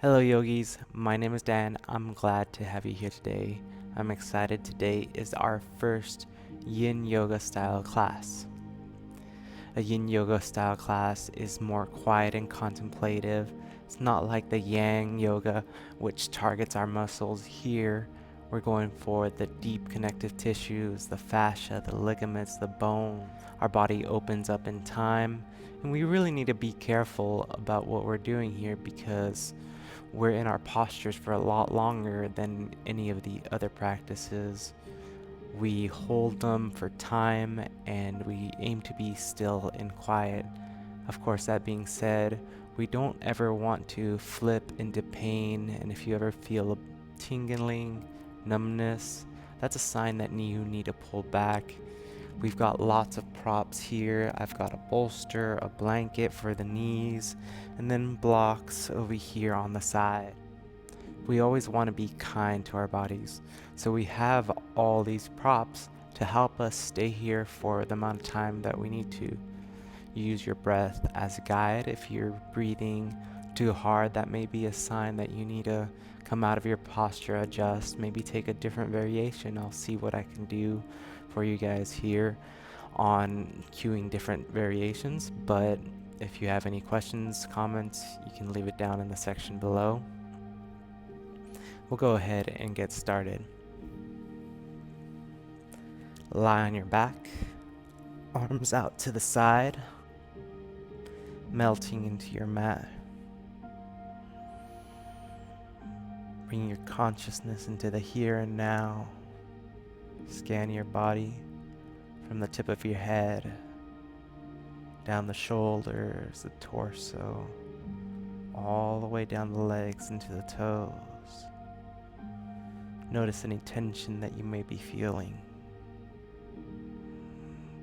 Hello yogis, my name is Dan. I'm glad to have you here today. I'm excited. Today is our first yin yoga style class. A yin yoga style class is more quiet and contemplative. It's not like the yang yoga, which targets our muscles. Here we're going for the deep connective tissues, the fascia, the ligaments, the bone. Our body opens up in time, and we really need to be careful about what we're doing here because we're in our postures for a lot longer than any of the other practices. We hold them for time and we aim to be still and quiet. Of course, that being said, we don't ever want to flip into pain, and if you ever feel a tingling, numbness, that's a sign that you need to pull back. We've got lots of props here. I've got a bolster, a blanket for the knees, and then blocks over here on the side. We always want to be kind to our bodies, so we have all these props to help us stay here for the amount of time that we need to. Use your breath as a guide. If you're breathing too hard, that may be a sign that you need to come out of your posture, adjust, maybe take a different variation. I'll see what I can do for you guys here on cueing different variations, but if you have any questions, comments, you can leave it down in the section below. We'll go ahead and get started. Lie on your back, arms out to the side, melting into your mat. Bring your consciousness into the here and now. Scan your body from the tip of your head, down the shoulders, the torso, all the way down the legs into the toes. Notice any tension that you may be feeling.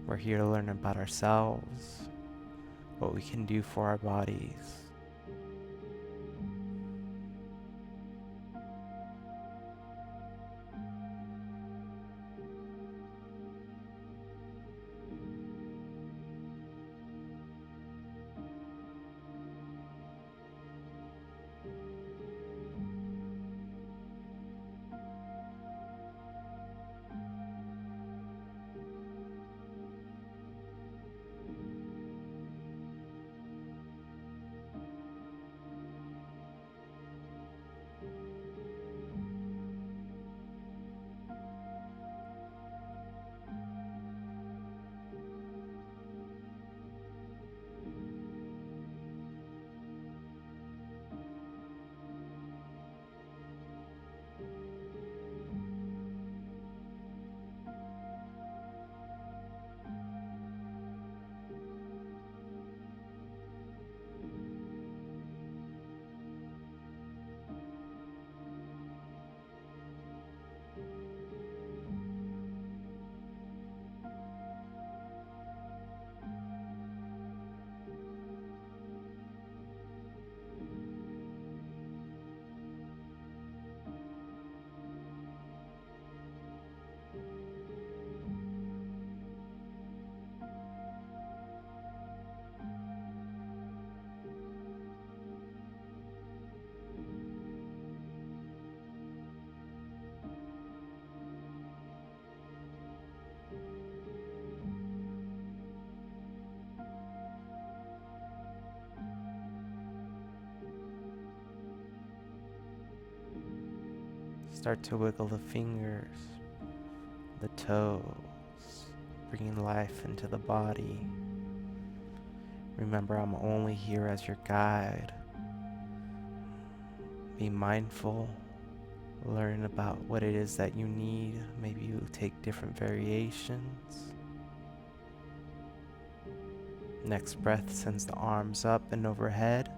We're here to learn about ourselves, what we can do for our bodies. Start to wiggle the fingers, the toes, bringing life into the body. Remember, I'm only here as your guide. Be mindful, learn about what it is that you need. Maybe you take different variations. Next breath sends the arms up and overhead.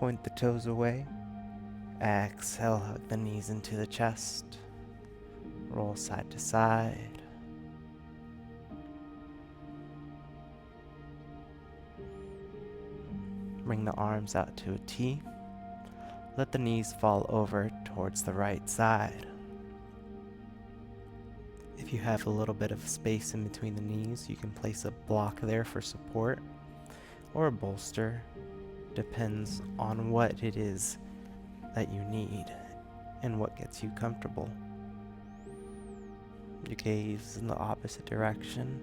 Point the toes away. Exhale, hug the knees into the chest. Roll side to side. Bring the arms out to a T. Let the knees fall over towards the right side. If you have a little bit of space in between the knees, you can place a block there for support or a bolster. Depends on what it is that you need and what gets you comfortable. You gaze in the opposite direction.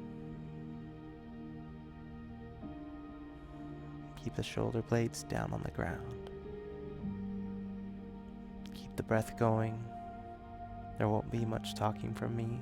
Keep the shoulder blades down on the ground. Keep the breath going. There won't be much talking from me.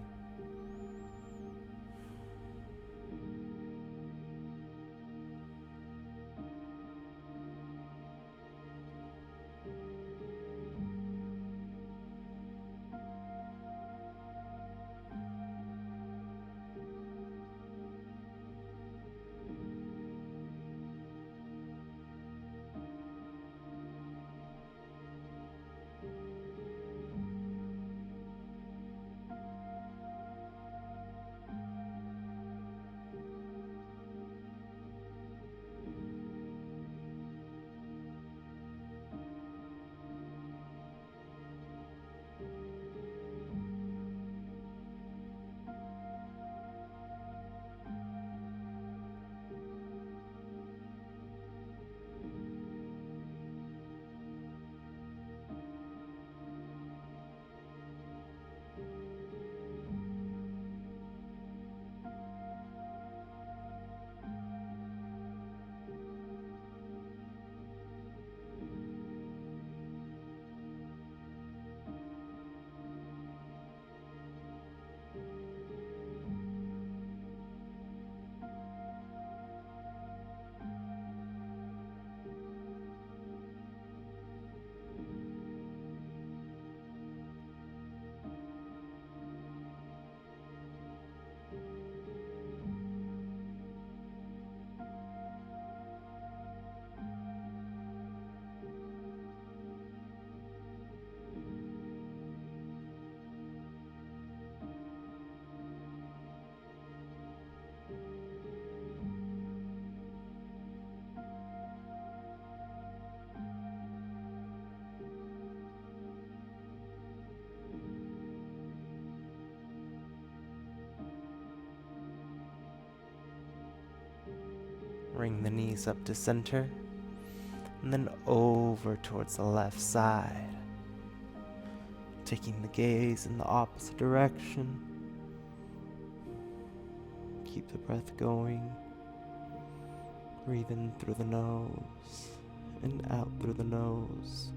Bring the knees up to center, and then over towards the left side. Taking the gaze in the opposite direction. Keep the breath going. Breathe in through the nose and out through the nose.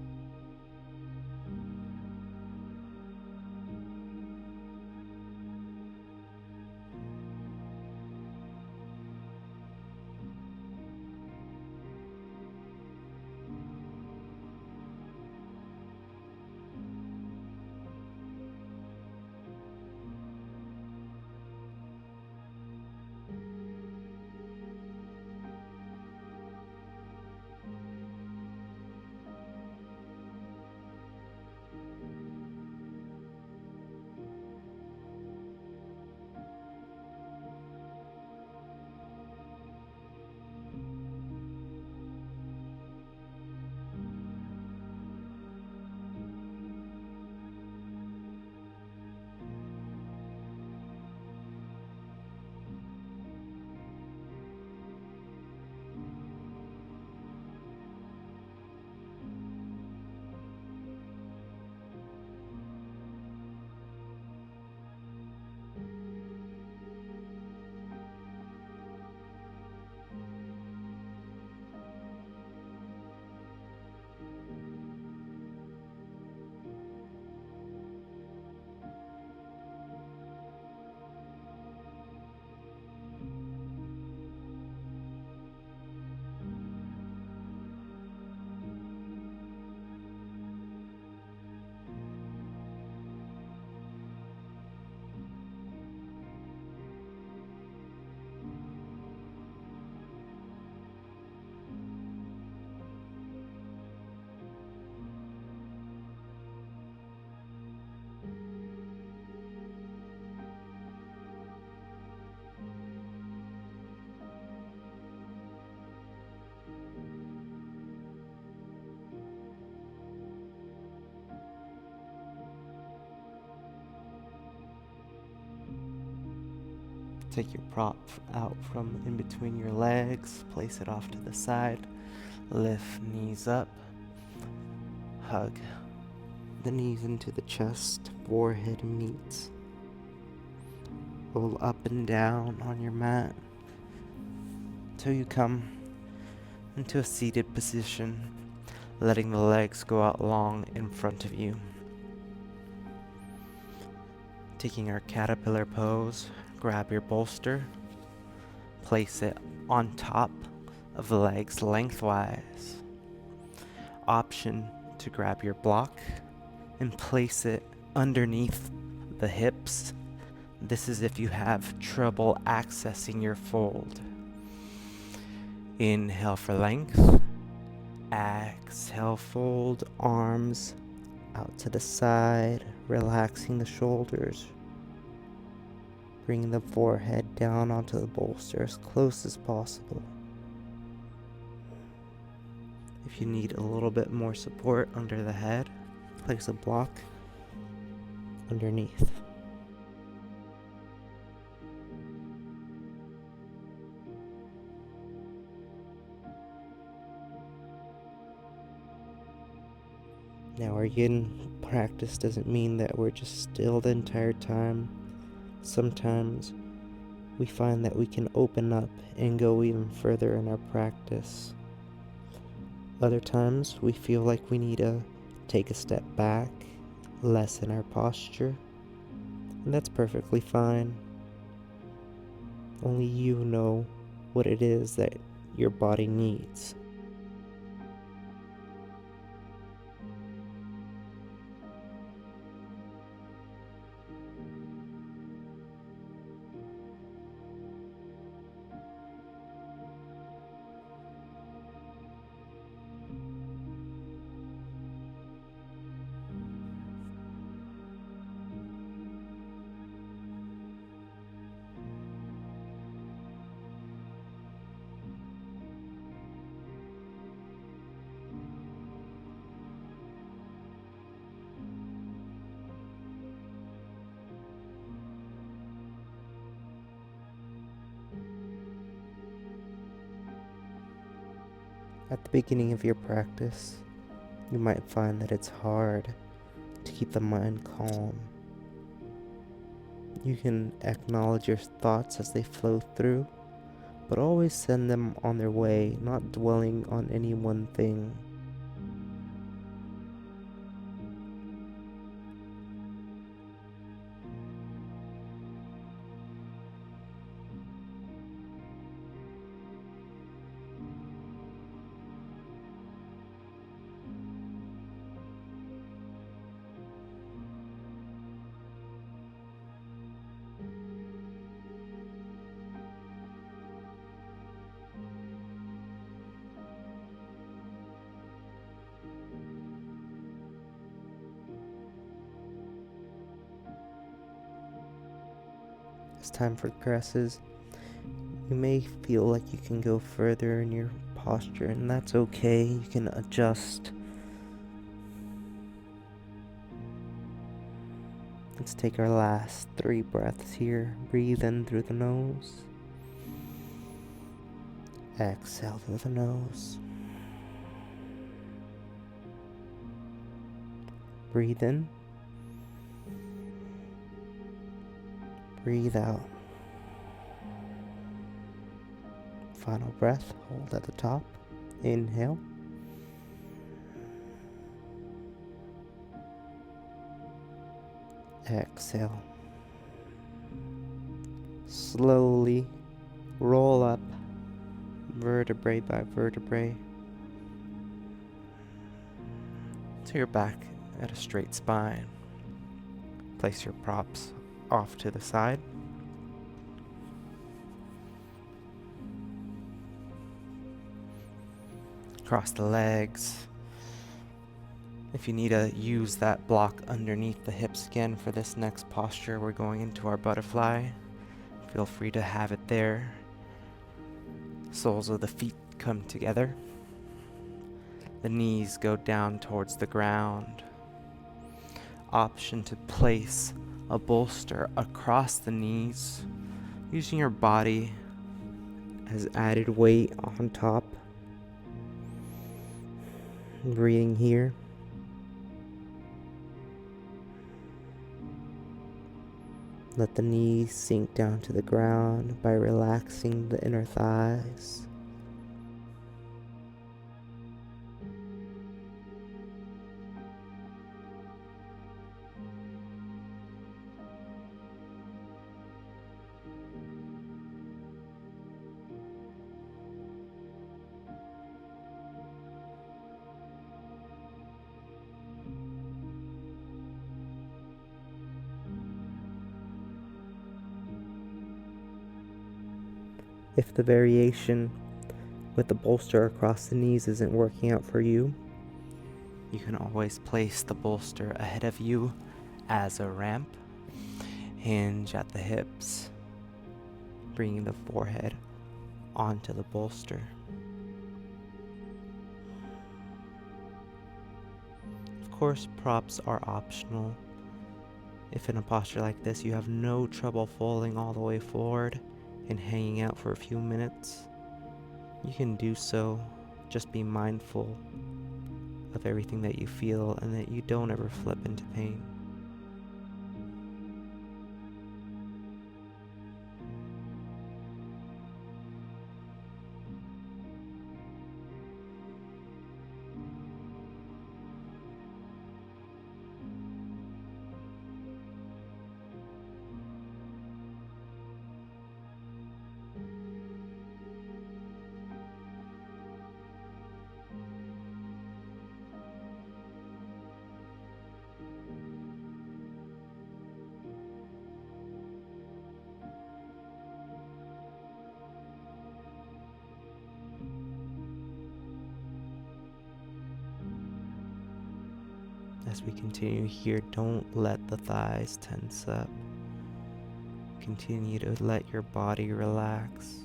Take your prop out from in between your legs, place it off to the side, lift knees up, Hug the knees into the chest, forehead meets. Roll up and down on your mat till you come into a seated position, letting the legs go out long in front of you. Taking our caterpillar pose, grab your bolster, place it on top of the legs lengthwise. Option to grab your block and place it underneath the hips. This is if you have trouble accessing your fold. Inhale for length. Exhale, fold arms out to the side, relaxing the shoulders. Bringing the forehead down onto the bolster as close as possible. If you need a little bit more support under the head, place a block underneath. Now our yin practice doesn't mean that we're just still the entire time. Sometimes we find that we can open up and go even further in our practice. Other times we feel like we need to take a step back, lessen our posture, and that's perfectly fine. Only you know what it is that your body needs. At the beginning of your practice, you might find that it's hard to keep the mind calm. You can acknowledge your thoughts as they flow through, but always send them on their way, not dwelling on any one thing. As time progresses, you may feel like you can go further in your posture, and that's okay. You can adjust. Let's take our last 3 breaths here. Breathe in through the nose. Exhale through the nose. Breathe in. Breathe out. Final breath, hold at the top. Inhale. Exhale. Slowly roll up vertebrae by vertebrae to your back at a straight spine. Place your props off to the side. Cross the legs. If you need to use that block underneath the hips again for this next posture, we're going into our butterfly. Feel free to have it there. Soles of the feet come together. The knees go down towards the ground. Option to place a bolster across the knees, using your body as added weight on top. Breathing here. Let the knees sink down to the ground by relaxing the inner thighs. If the variation with the bolster across the knees isn't working out for you, you can always place the bolster ahead of you as a ramp. Hinge at the hips, bringing the forehead onto the bolster. Of course, props are optional. If in a posture like this you have no trouble falling all the way forward and hanging out for a few minutes, you can do so. Just be mindful of everything that you feel and that you don't ever flip into pain. As we continue here, don't let the thighs tense up. Continue to let your body relax.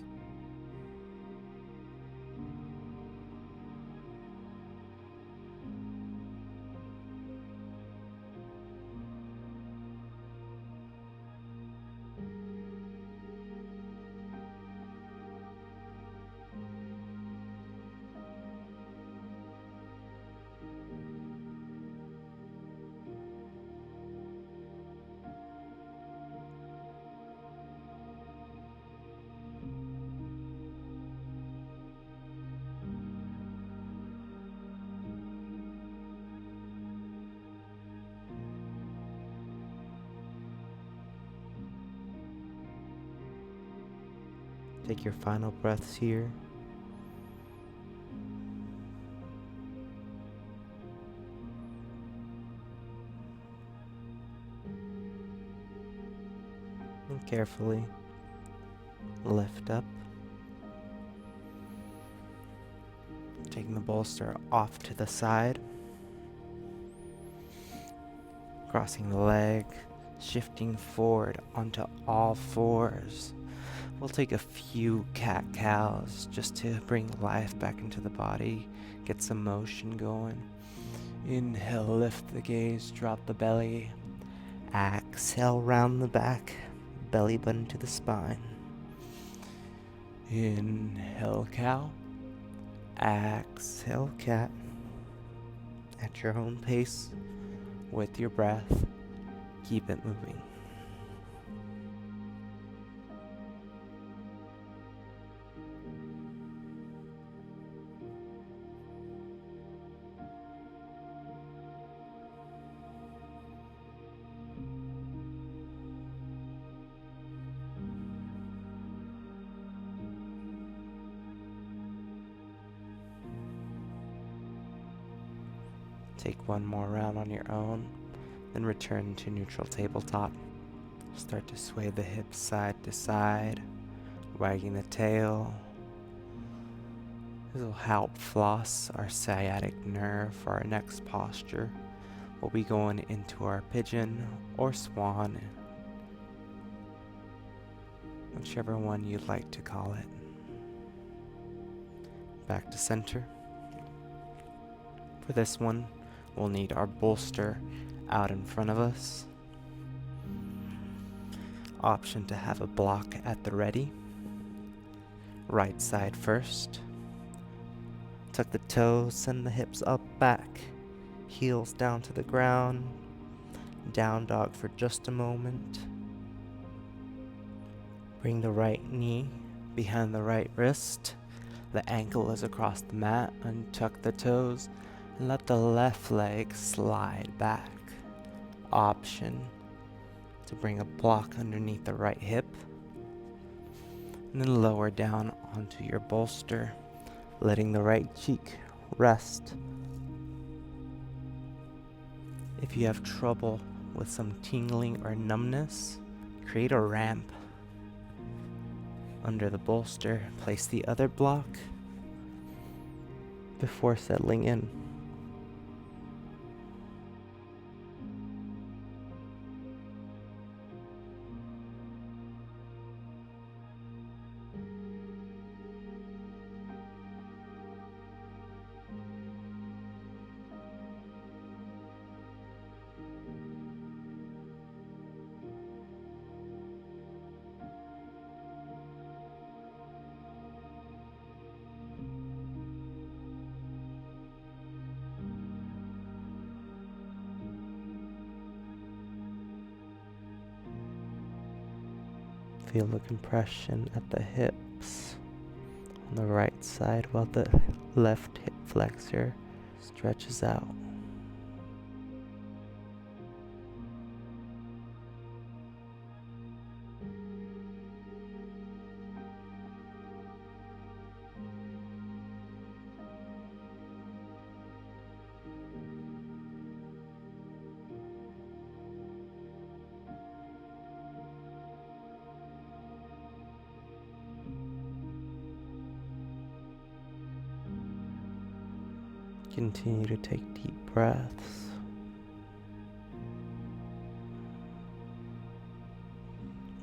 Take your final breaths here. And carefully lift up. Taking the bolster off to the side. Crossing the leg, shifting forward onto all fours. We'll take a few cat-cows just to bring life back into the body, get some motion going. Inhale, lift the gaze, drop the belly. Exhale, round the back, belly button to the spine. Inhale, cow. Exhale, cat. At your own pace, with your breath, keep it moving. Take one more round on your own, then return to neutral tabletop. Start to sway the hips side to side, wagging the tail. This will help floss our sciatic nerve for our next posture. We'll be going into our pigeon or swan, whichever one you'd like to call it. Back to center. For this one, we'll need our bolster out in front of us. Option to have a block at the ready. Right side first. Tuck the toes, send the hips up, back. Heels down to the ground. Down dog for just a moment. Bring the right knee behind the right wrist. The ankle is across the mat. Untuck the toes and let the left leg slide back. Option to bring a block underneath the right hip. And then lower down onto your bolster, letting the right cheek rest. If you have trouble with some tingling or numbness, create a ramp under the bolster. Place the other block before settling in. Feel the compression at the hips on the right side while the left hip flexor stretches out. Continue to take deep breaths.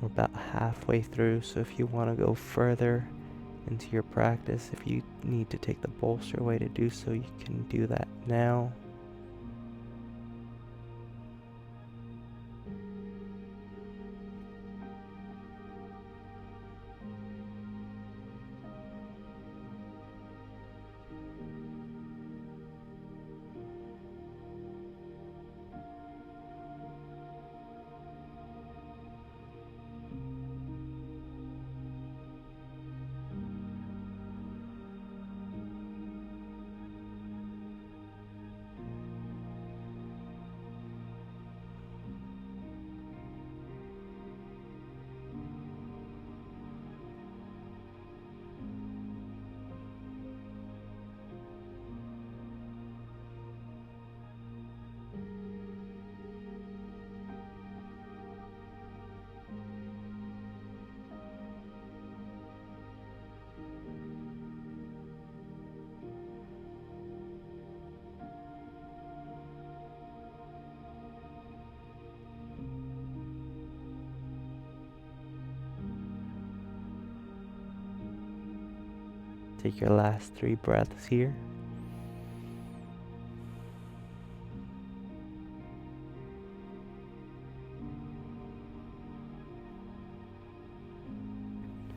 We're about halfway through, so if you want to go further into your practice, if you need to take the bolster away to do so, you can do that now. Take your last 3 breaths here.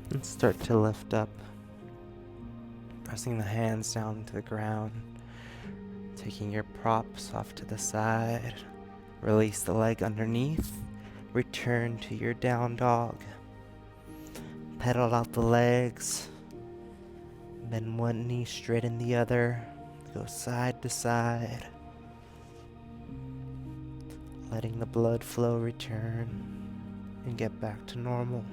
And start to lift up, pressing the hands down to the ground, taking your props off to the side. Release the leg underneath. Return to your down dog. Pedal out the legs. Bend one knee, straighten the other. Go side to side. Letting the blood flow return and get back to normal.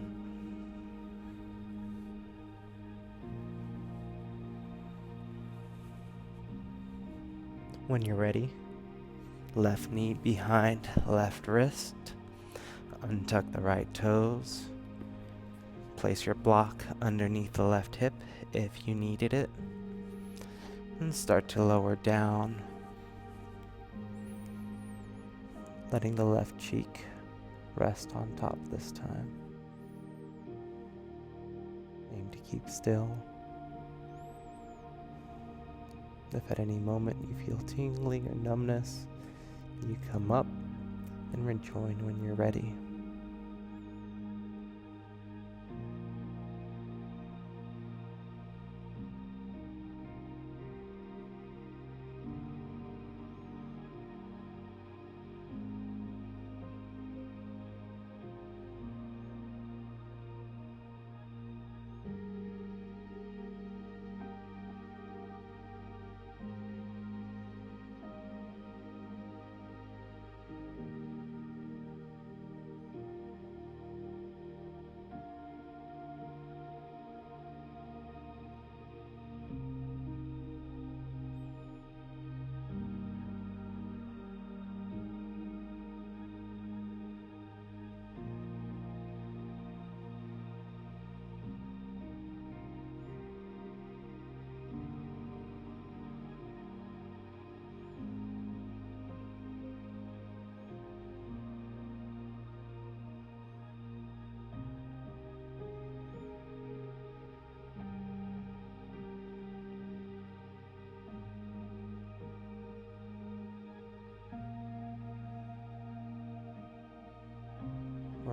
When you're ready, left knee behind left wrist. Untuck the right toes. Place your block underneath the left hip if you needed it. And start to lower down, letting the left cheek rest on top this time. Aim to keep still. If at any moment you feel tingling or numbness, you come up and rejoin when you're ready.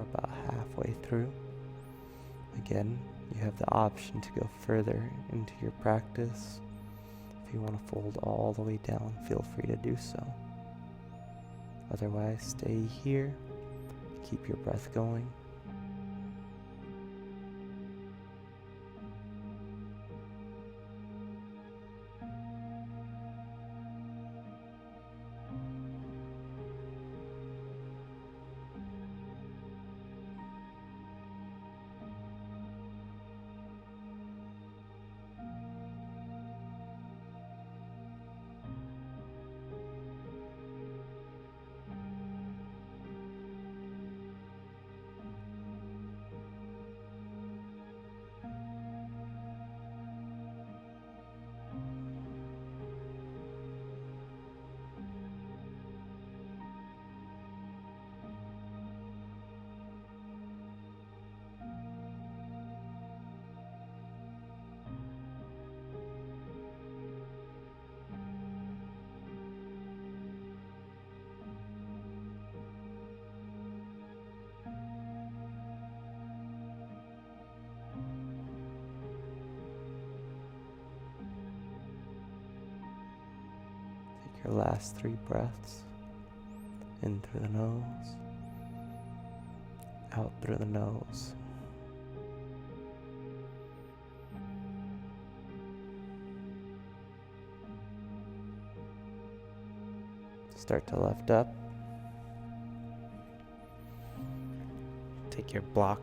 about halfway through. Again, you have the option to go further into your practice. If you want to fold all the way down, feel free to do so. Otherwise, stay here, keep your breath going. Take your last 3 breaths. In through the nose, out through the nose. Start to lift up. Take your block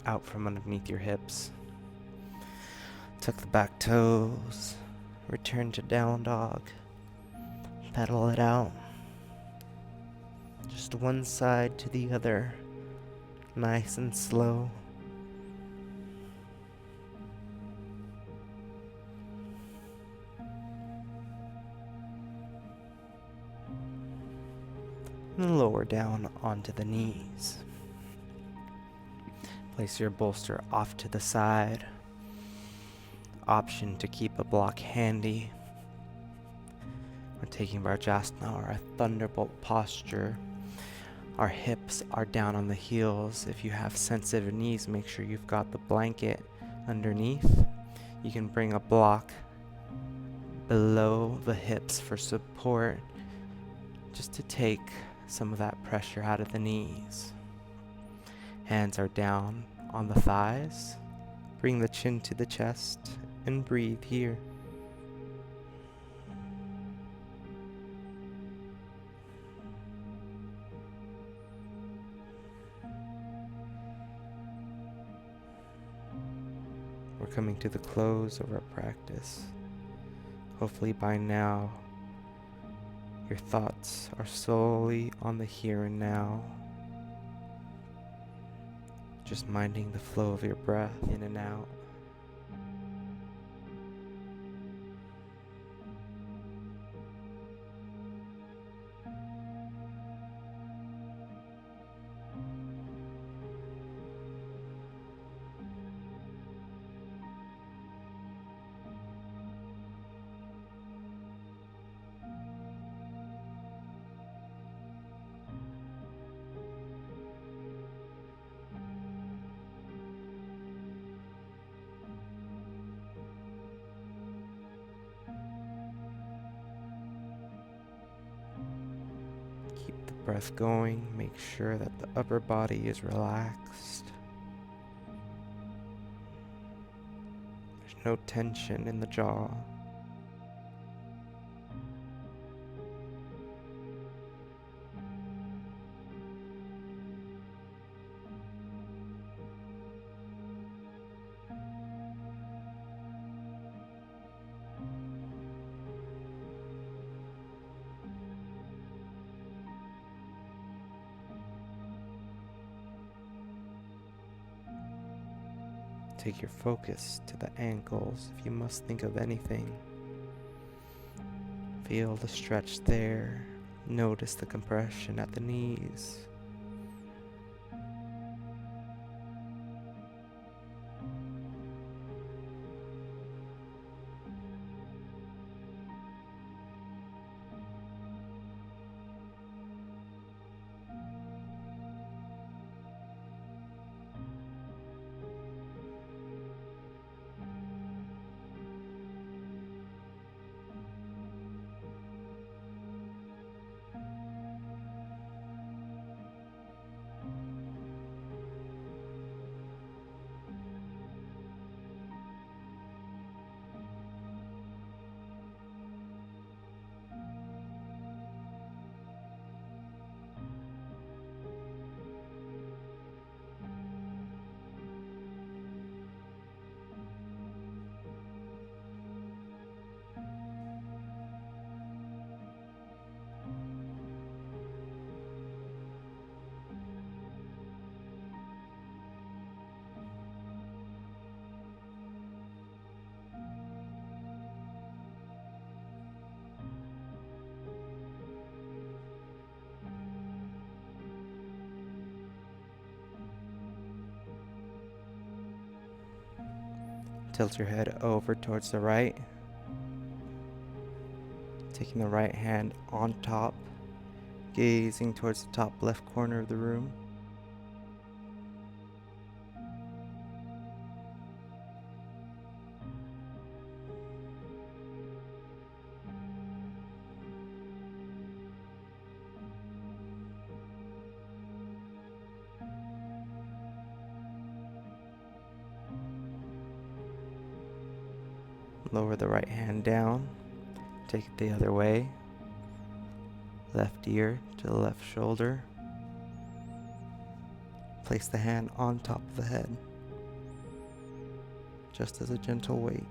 out from underneath your hips. Tuck the back toes. Return to down dog. Pedal it out. Just one side to the other. Nice and slow. And lower down onto the knees. Place your bolster off to the side. Option to keep a block handy. We're taking Vajrasana, or a thunderbolt posture. Our hips are down on the heels. If you have sensitive knees, make sure you've got the blanket underneath. You can bring a block below the hips for support, just to take some of that pressure out of the knees. Hands are down on the thighs. Bring the chin to the chest and breathe here. We're coming to the close of our practice. Hopefully by now, your thoughts are solely on the here and now. Just minding the flow of your breath in and out. Keep the breath going. Make sure that the upper body is relaxed. There's no tension in the jaw. Take your focus to the ankles if you must think of anything. Feel the stretch there. Notice the compression at the knees. Tilt your head over towards the right, taking the right hand on top, gazing towards the top left corner of the room. Lower the right hand down, take it the other way, left ear to the left shoulder. Place the hand on top of the head, just as a gentle weight.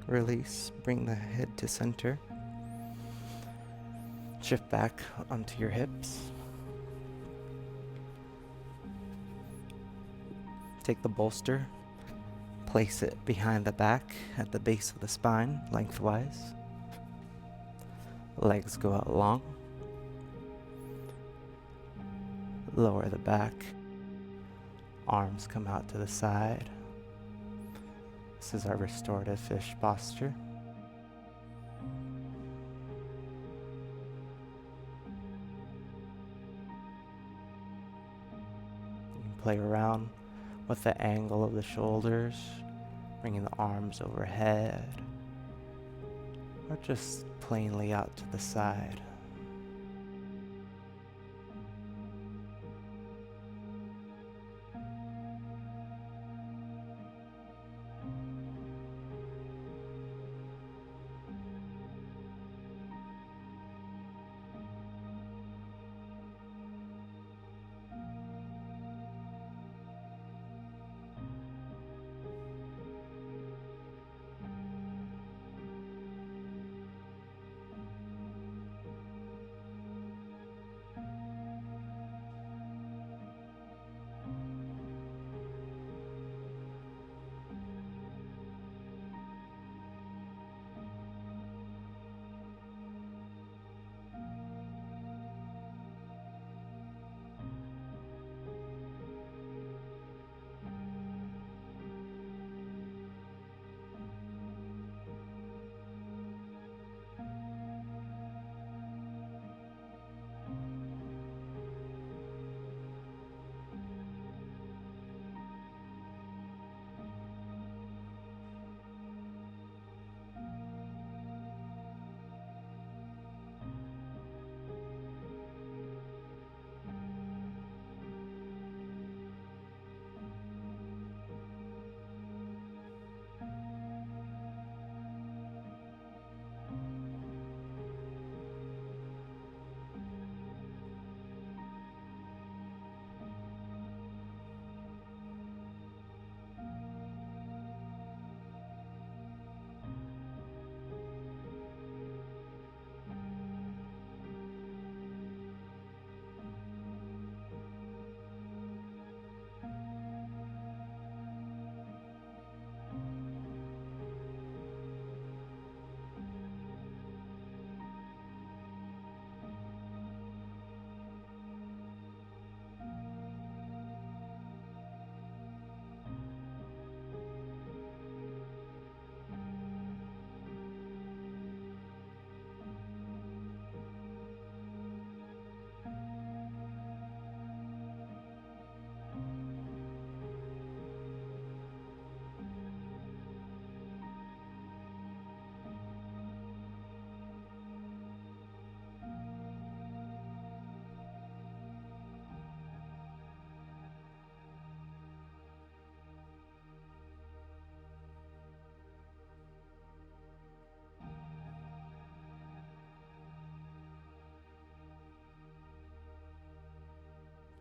Release, bring the head to center. Shift back onto your hips. Take the bolster, place it behind the back at the base of the spine, lengthwise. Legs go out long. Lower the back. Arms come out to the side. This is our restorative fish posture. You can play around with the angle of the shoulders, bringing the arms overhead, or just plainly out to the side.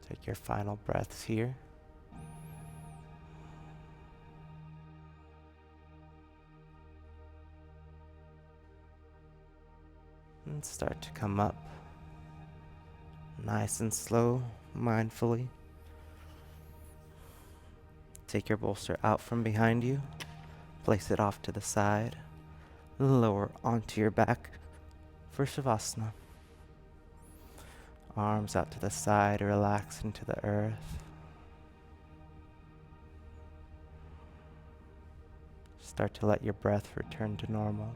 Take your final breaths here. And start to come up. Nice and slow, mindfully. Take your bolster out from behind you. Place it off to the side. Lower onto your back for Shavasana. Arms out to the side, relax into the earth. Start to let your breath return to normal.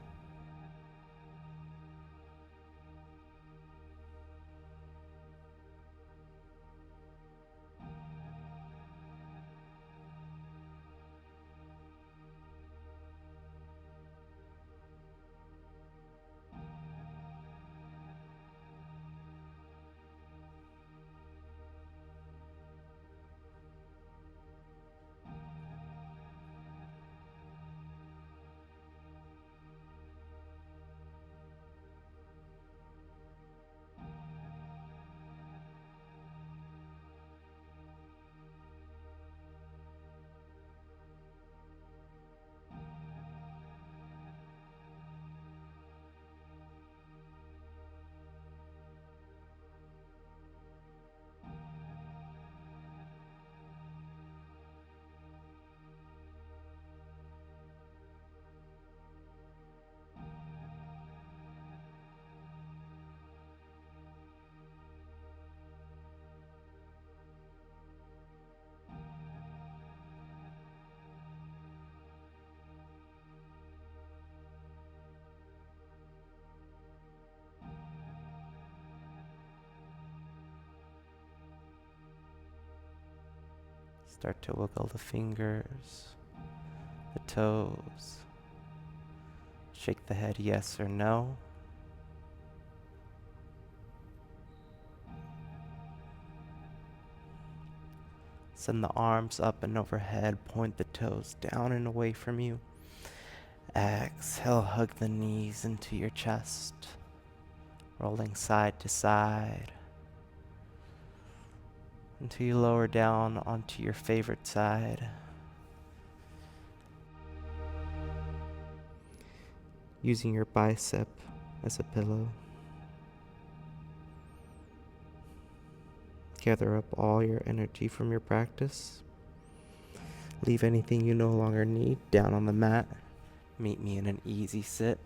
Start to wiggle the fingers, the toes. Shake the head yes or no. Send the arms up and overhead. Point the toes down and away from you. Exhale, hug the knees into your chest. Rolling side to side. Until you lower down onto your favorite side. Using your bicep as a pillow. Gather up all your energy from your practice. Leave anything you no longer need down on the mat. Meet me in an easy sit.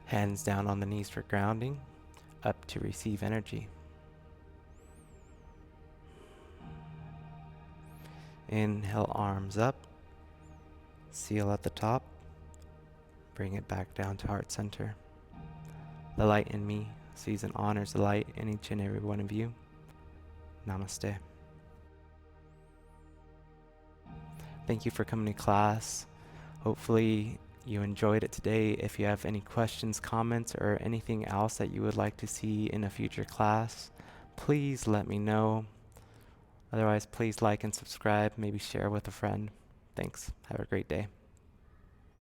Hands down on the knees for grounding. Up to receive energy. Inhale, arms up. Seal at the top. Bring it back down to heart center. The light in me sees and honors the light in each and every one of you. Namaste. Thank you for coming to class. Hopefully you enjoyed it today. If you have any questions, comments, or anything else that you would like to see in a future class, please let me know. Otherwise, please like and subscribe, maybe share with a friend. Thanks. Have a great day.